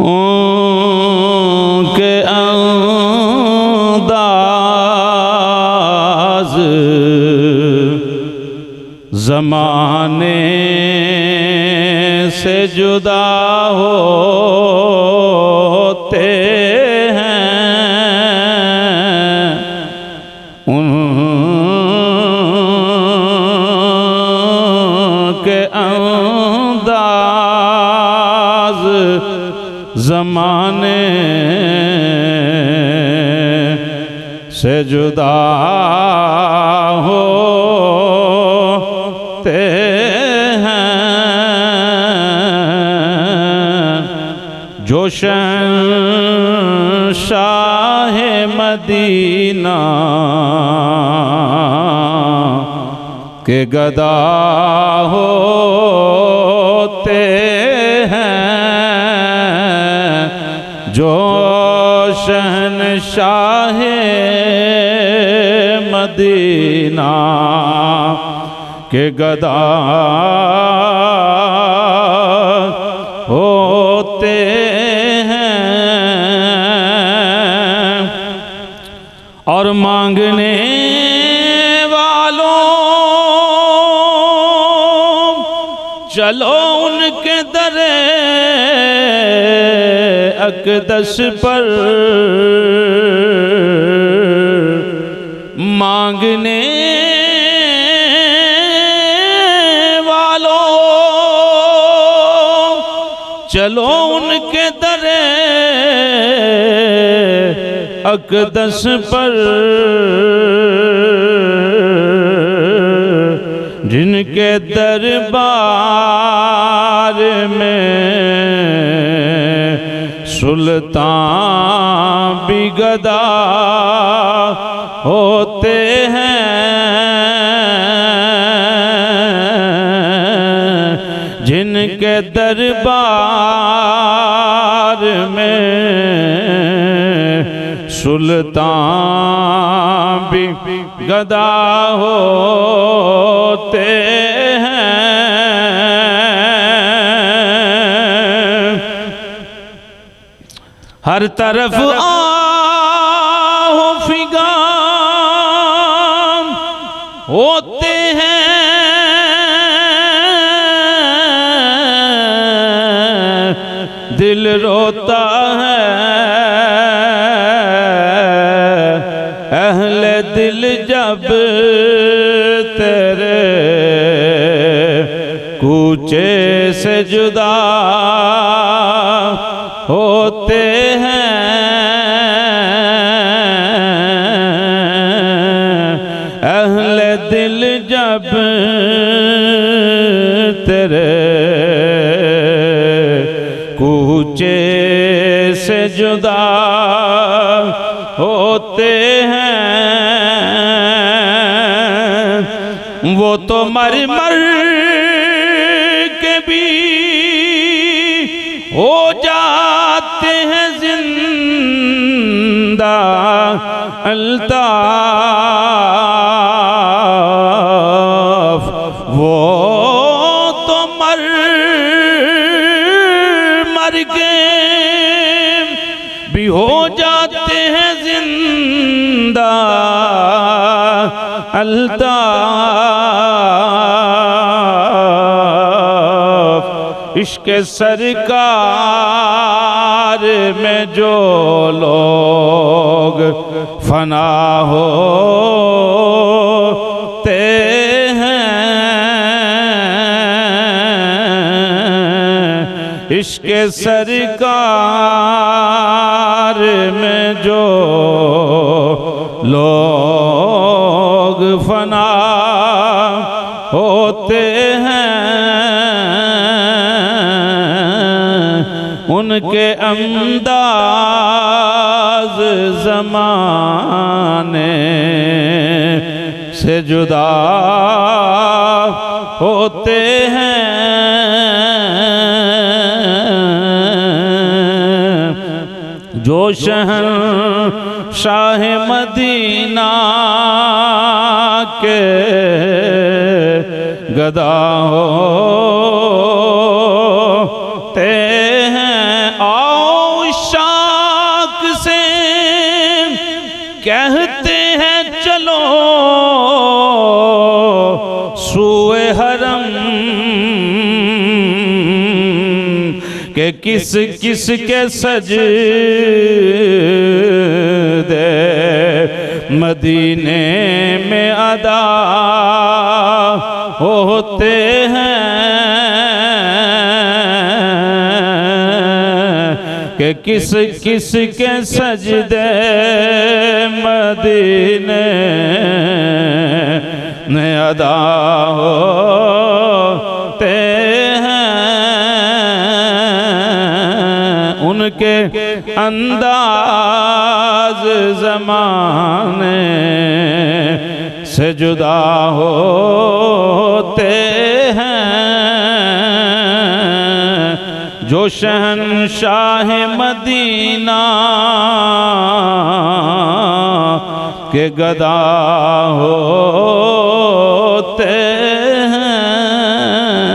उनके अंदाज ज़माने से जुदा होते हैं। उनके अंदाज ज़माने से जुदा होते जो शहंशाह मदीना के गदा होते हैं। जो शहंशाह मदीना के गदा होते और मांगने वालों चलो उनके दरे अक़दस पर। मांगने वालों चलो उनके दरे अक़दस पर। जिनके दरबार में सुल्तान भी गदा होते हैं। जिनके दरबार में सुल्तान भी गदा होते हैं। हर तरफ आहो फिगान होते हैं। दिल रोता है अहले दिल जब तेरे कूचे से जुदा होते हैं। अहले दिल जब तेरे कूचे से जुदा होते हैं। वो तो मर मर के भी हो जाते हैं जिंदा। अल्ताफ वो तो मर मर के भी हो जाते हैं जिंदा। अल्ताफ इश्क़ सरकार में जो लोग फना होते हैं। इश्क़ सरकार में जो लोग फना होते हैं उनके अंदाज ज़माने से जुदा होते हैं। जो शहंशाह मदीना के गदा होते हैं। आओ किस किस के सजदे मदीने में अदा होते हैं कि किस किस के सजदे मदीने में अदा होते हैं। उनके अंदाज ज़माने से जुदा होते हैं। जो शहंशाह मदीना के गदा होते